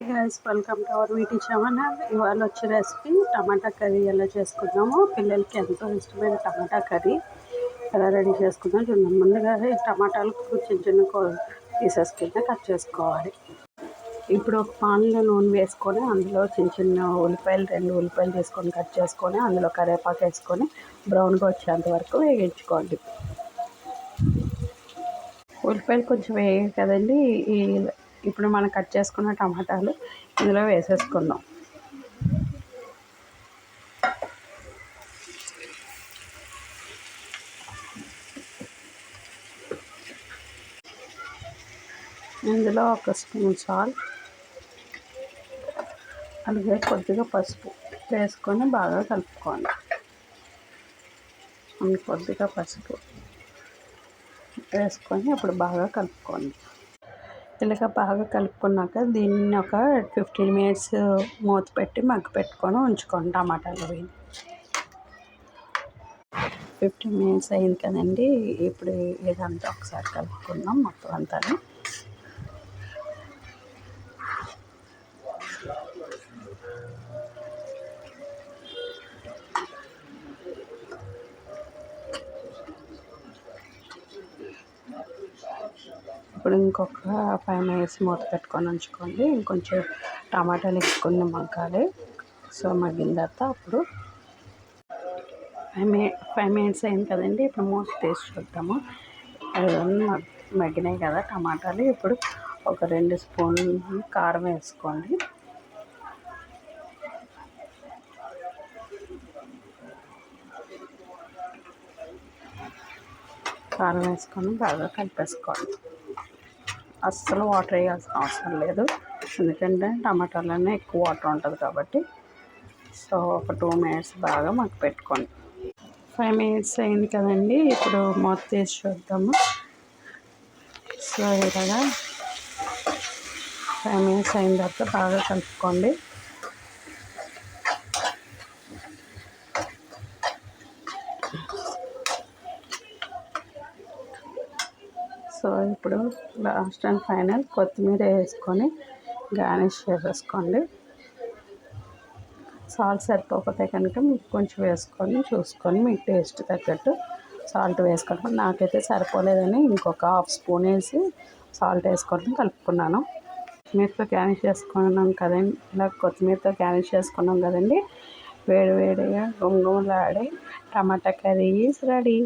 Guys, welcome to our వీటి channel. ఇవాళ వచ్చే రెసిపీ టమాటా కర్రీ ఎలా చేసుకుందాము. పిల్లలకి ఎంతో ఇష్టమైన టమాటా కర్రీ ఎలా రెడీ చేసుకుందాం చూద్దాం. ముందుగా ఈ టమాటాలు చిన్న చిన్న పీసెస్ కింద కట్ చేసుకోవాలి. ఇప్పుడు ఒక పాన్లో నూనె వేసుకొని అందులో చిన్న చిన్న ఉల్లిపాయలు 2 ఉల్లిపాయలు తీసుకొని కట్ చేసుకొని అందులో కరివేపాకు వేసుకొని బ్రౌన్గా వచ్చేంత వరకు వేగించుకోండి. ఉల్లిపాయలు కొంచెం వేయాలి కదండి. ఇప్పుడు మనం కట్ చేసుకున్న టమాటాలు ఇందులో వేసేసుకుందాం. ఇందులో 1 స్పూన్ సాల్ట్, అలాగే కొద్దిగా పసుపు వేసుకొని బాగా కలుపుకోండి. కొద్దిగా పసుపు వేసుకొని అప్పుడు బాగా కలుపుకోండి. ఇలాగ బాగా కలుపుకున్నాక దీన్ని ఒక 15 మినిట్స్ మూత పెట్టి పెట్టుకొని ఉంచుకోండి. టమాటాలు 15 మినిట్స్ అయింది కదండి. ఇప్పుడు ఇదంతా ఒకసారి కలుపుకుందాం మొత్తం అంతా. ఇప్పుడు ఇంకొక 5 మినిట్స్ మూత పెట్టుకొని ఉంచుకోండి. ఇంకొంచెం టమాటాలు ఎక్కువ మగ్గాలి. సో మగ్గిన తర్వాత అప్పుడు 5 మినిట్స్ అయింది కదండి. ఇప్పుడు మూత తీసి చూద్దాము. మగ్గినాయి కదా టమాటాలు. ఇప్పుడు ఒక 2 స్పూన్లు కారం వేసుకోండి. కారం వేసుకొని బాగా కలిపేసుకోండి. అస్సలు వాటర్ వేయాల్సిన అవసరం లేదు, ఎందుకంటే టమాటాలనే ఎక్కువ వాటర్ ఉంటుంది కాబట్టి. సో ఒక 2 మినిట్స్ బాగా పెట్టుకోండి. 5 మినిట్స్ అయింది కదండి. ఇప్పుడు మూత తీసి చూద్దాము. సో ఇలాగా 5 మినిట్స్ అయిన తర్వాత బాగా కలుపుకోండి. సో ఇప్పుడు లాస్ట్ అండ్ ఫైనల్ కొత్తిమీర వేసుకొని గార్నిష్ చేసేసుకోండి. సాల్ట్ సరిపోతే కనుక మీకు కొంచెం వేసుకొని చూసుకొని మీకు టేస్ట్ తగ్గట్టు సాల్ట్ వేసుకోండి. నాకైతే సరిపోలేదని ఇంకొక 1/2 స్పూన్ వేసి సాల్ట్ వేసుకొని కలుపుకున్నాను. కొత్తిమీరతో గార్నిష్ చేసుకున్నాం కదండి. ఇలా కొత్తిమీరతో గార్నిష్ చేసుకున్నాం కదండి. వేడివేడిగా గుమగుమలాడే టమాటా కర్రీ ఈజ్ రెడీ.